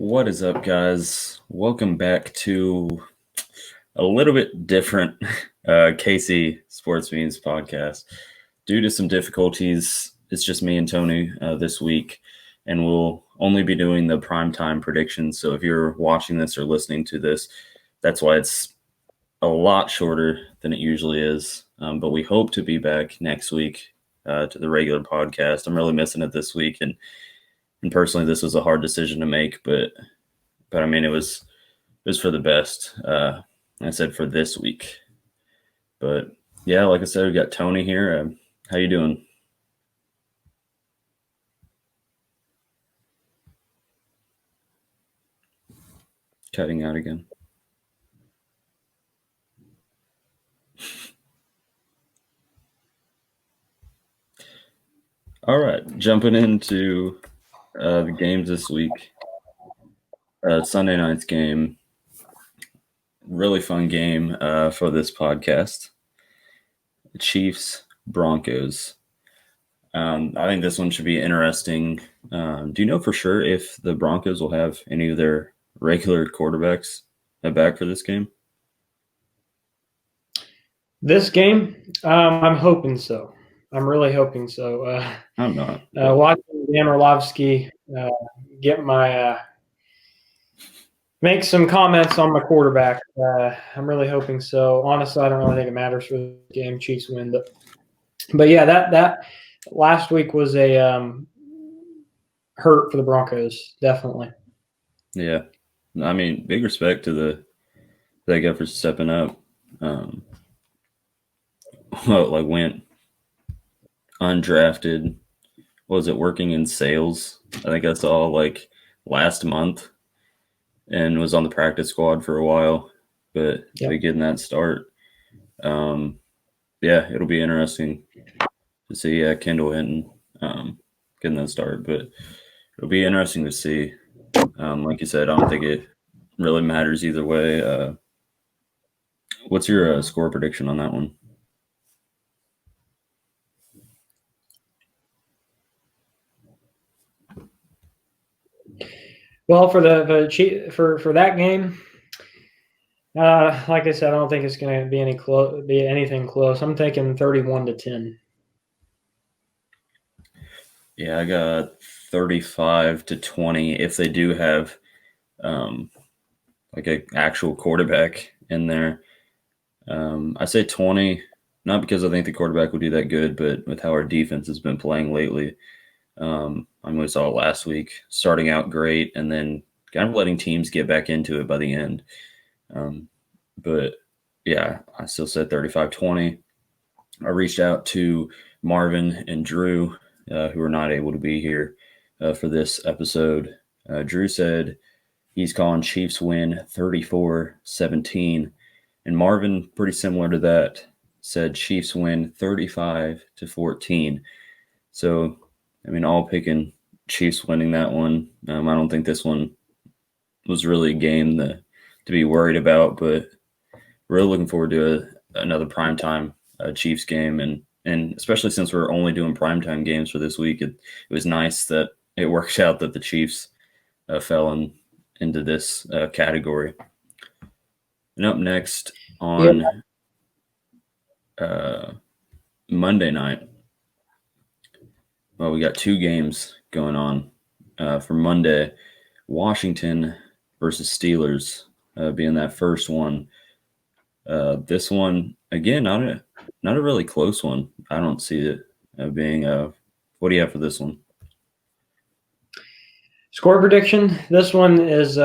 What is up, guys? Welcome back to a little bit different KC Sports Memes podcast. Due to some difficulties, it's just me and Tony this week, and we'll only be doing the primetime predictions. So if you're watching this or listening to this, that's why it's a lot shorter than it usually is. But we hope to be back next week to the regular podcast. I'm really missing it this week, and personally, this was a hard decision to make, but I mean, it was for the best. I said for this week, but yeah, like I said, we got Tony here. How you doing? Cutting out again. All right, jumping into the games this week. Sunday night's game, really fun game for this podcast. Chiefs Broncos. I think this one should be interesting. Do you know for sure if the Broncos will have any of their regular quarterbacks back for this game? This game, I'm hoping so. I'm really hoping so. I'm not. Watching Dan Orlovsky make some comments on my quarterback. I'm really hoping so. Honestly, I don't really think it matters for the game. Chiefs win, but yeah, that last week was a hurt for the Broncos, definitely. Yeah, I mean, big respect to that guy for stepping up. Went undrafted. Was it working in sales? I think I saw last month, and was on the practice squad for a while. But getting that start, yeah, it'll be interesting to see Kendall Hinton getting that start. But it'll be interesting to see. Like you said, I don't think it really matters either way. What's your score prediction on that one? Well, for for that game, like I said, I don't think it's going to be anything close. I'm thinking 31-10. Yeah, I got 35-20 if they do have an actual quarterback in there. I say 20, not because I think the quarterback will do that good, but with how our defense has been playing lately. We saw it last week, starting out great and then kind of letting teams get back into it by the end. But yeah, I still said 35-20. I reached out to Marvin and Drew, who are not able to be here for this episode. Drew said he's calling Chiefs win 34-17. And Marvin, pretty similar to that, said Chiefs win 35-14. So, I mean, all picking Chiefs winning that one. I don't think this one was really a game to be worried about, but really looking forward to another primetime Chiefs game. And especially since we're only doing primetime games for this week, it was nice that it worked out that the Chiefs fell into this category. And up next on Monday night, well, we got two games going on for Monday. Washington versus Steelers being that first one. This one, again, not a really close one. I don't see it being what do you have for this one? Score prediction. This one is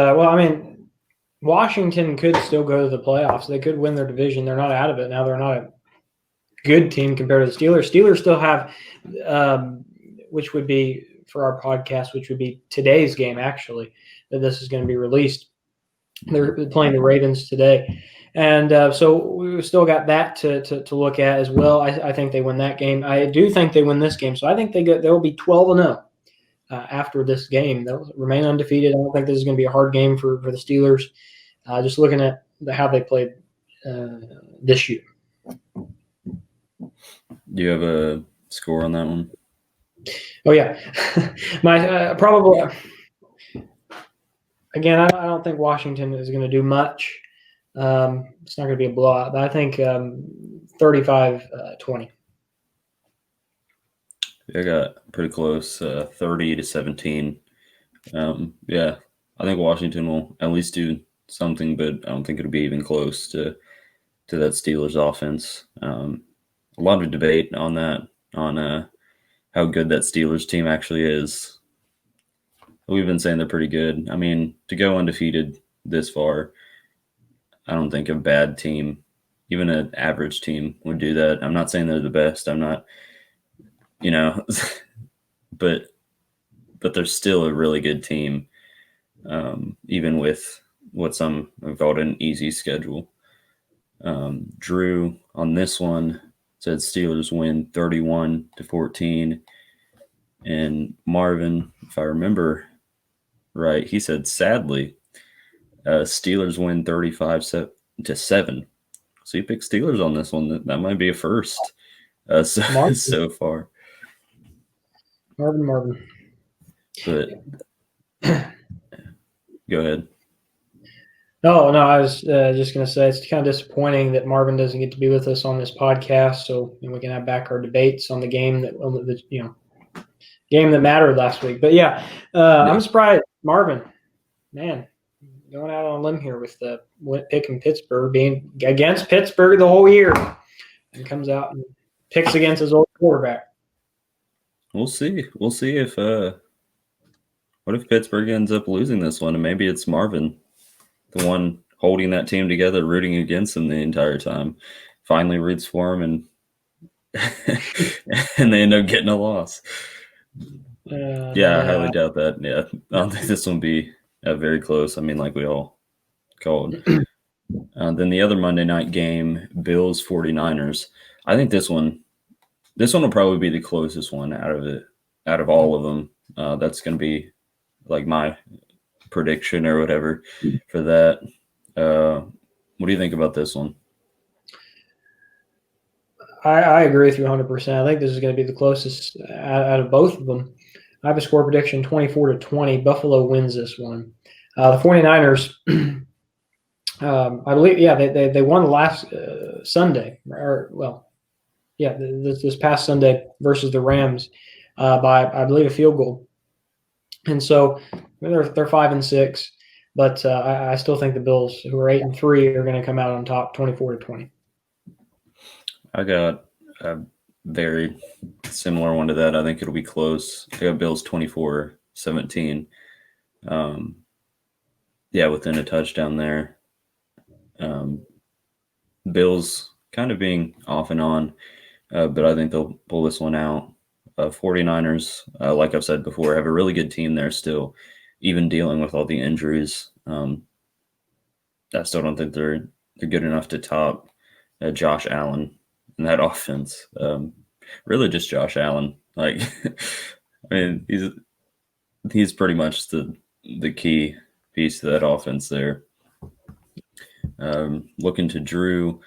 Washington could still go to the playoffs. They could win their division. They're not out of it now. They're not a good team compared to the Steelers. Steelers still have, which would be for our podcast, which would be today's game, actually, that this is going to be released. They're playing the Ravens today. And so we've still got that to look at as well. I think they win that game. I do think they win this game. So I think they'll be 12-0 after this game. They'll remain undefeated. I don't think this is going to be a hard game for the Steelers. Just looking at how they played this year. Do you have a score on that one? Oh, yeah. My probably again, I don't think Washington is going to do much. It's not going to be a blowout, but I think 35-20. I got pretty close, 30-17. Yeah, I think Washington will at least do something, but I don't think it'll be even close to that Steelers offense. A lot of debate on that, on how good that Steelers team actually is. We've been saying they're pretty good. I mean, to go undefeated this far, I don't think a bad team, even an average team, would do that. I'm not saying they're the best. I'm not, you know, but they're still a really good team, even with what some have called an easy schedule. Drew on this one said Steelers win 31-14, and Marvin, if I remember right, he said sadly, Steelers win 35-7. So you picked Steelers on this one. That might be a first so far. Marvin. But go ahead. No, I was just going to say it's kind of disappointing that Marvin doesn't get to be with us on this podcast, so we can have back our debates on the game game that mattered last week. But yeah, I'm surprised Marvin, man, going out on a limb here with picking Pittsburgh, being against Pittsburgh the whole year, and comes out and picks against his old quarterback. We'll see. We'll see if what if Pittsburgh ends up losing this one, and maybe it's Marvin, the one holding that team together, rooting against them the entire time, finally roots for him, and and they end up getting a loss. I highly doubt that. Yeah, I don't think this will be very close. I mean, like we all called. Then the other Monday night game, Bills 49ers. I think this one will probably be the closest one out of all of them. That's going to be like my prediction or whatever for that. What do you think about this one? I agree with you 100%. I think this is going to be the closest out of both of them. I have a score prediction 24-20. Buffalo wins this one. The 49ers, I believe, they won last Sunday, this past Sunday versus the Rams by, I believe, a field goal. And so they're 5-6, but I still think the Bills, who are 8-3, are going to come out on top 24-20. I got a very similar one to that. I think it'll be close. I got Bills 24-17. Within a touchdown there. Bills kind of being off and on, but I think they'll pull this one out. 49ers, like I've said before, have a really good team there still, even dealing with all the injuries. I still don't think they're good enough to top Josh Allen in that offense. Really just Josh Allen. Like, I mean, he's pretty much the key piece to that offense there. Looking to Drew,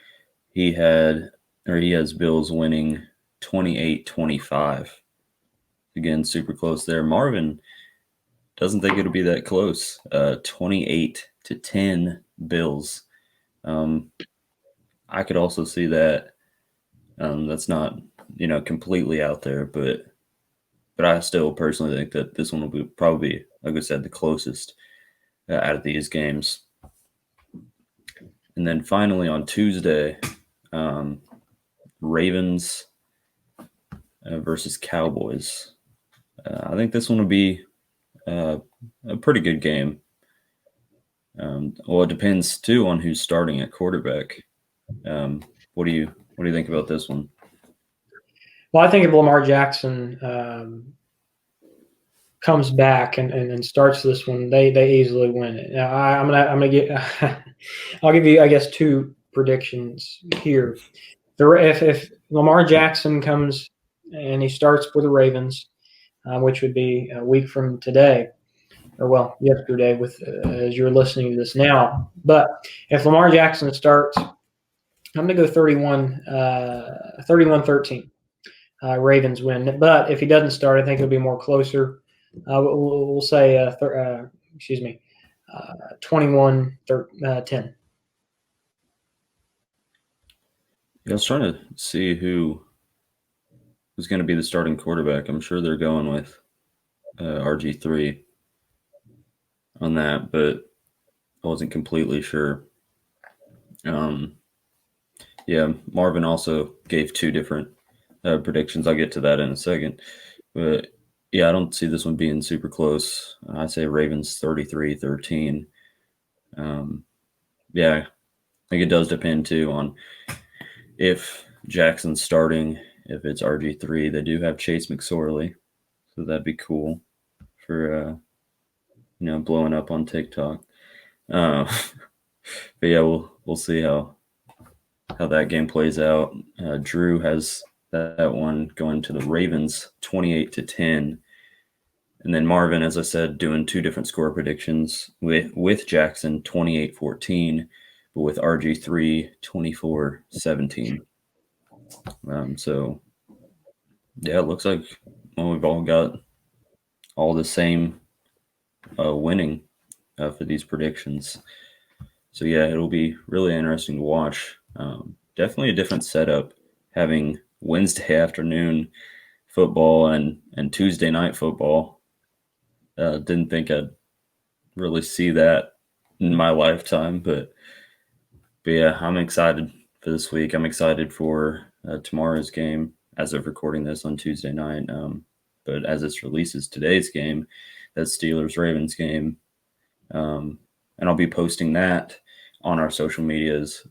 he has Bills winning 28-25. Again, super close there. Marvin doesn't think it'll be that close. 28-10 Bills. I could also see that. That's not, completely out there, but I still personally think that this one will be probably, like I said, the closest out of these games. And then finally on Tuesday, Ravens versus Cowboys. I think this one will be a pretty good game. It depends too on who's starting at quarterback. What do you think about this one? Well, I think if Lamar Jackson comes back and starts this one, they easily win it. Now, I'm gonna get. I'll give you, I guess, two predictions here. If Lamar Jackson comes and he starts for the Ravens, which would be a week from today, or yesterday, with as you're listening to this now. But if Lamar Jackson starts, I'm going to go 31-13. Ravens win. But if he doesn't start, I think it'll be more closer. We'll say, 21-10. Yeah, I was trying to see who's going to be the starting quarterback. I'm sure they're going with RG3 on that, but I wasn't completely sure. Yeah, Marvin also gave two different predictions. I'll get to that in a second. But yeah, I don't see this one being super close. I say Ravens 33-13. Yeah, I think it does depend too on if Jackson's starting, if it's RG3. They do have Chase McSorley, so that'd be cool for blowing up on TikTok. But yeah, we'll see how that game plays out. Drew has that one going to the Ravens 28-10. And then Marvin, as I said, doing two different score predictions with Jackson 28-14, but with RG3 24-17. So yeah, it looks like we've all got all the same winning for these predictions. So yeah, it'll be really interesting to watch. Definitely a different setup having Wednesday afternoon football and Tuesday night football. Didn't think I'd really see that in my lifetime, but yeah, I'm excited for this week. I'm excited for tomorrow's game as of recording this on Tuesday night. But as this releases today's game, that's Steelers-Ravens game. And I'll be posting that on our social medias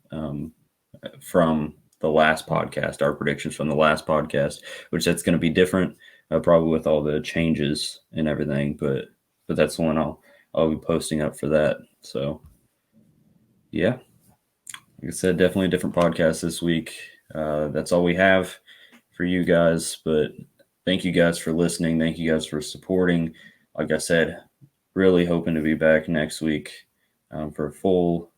from the last podcast, our predictions from the last podcast, which that's going to be different, probably with all the changes and everything. But that's the one I'll be posting up for that. So yeah, like I said, definitely a different podcast this week. That's all we have for you guys. But thank you guys for listening. Thank you guys for supporting. Like I said, really hoping to be back next week for a full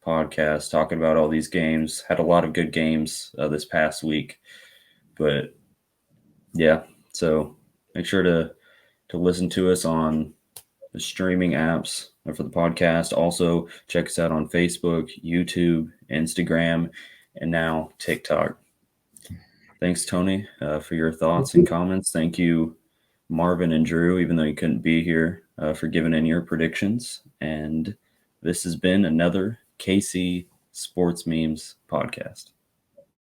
podcast talking about all these games. Had a lot of good games this past week. But yeah, so make sure to listen to us on the streaming apps for the podcast. Also, check us out on Facebook, YouTube, Instagram, and now TikTok. Thanks, Tony, for your thoughts and comments. Thank you, Marvin and Drew, even though you couldn't be here, for giving in your predictions. And this has been another KC Sports Memes podcast.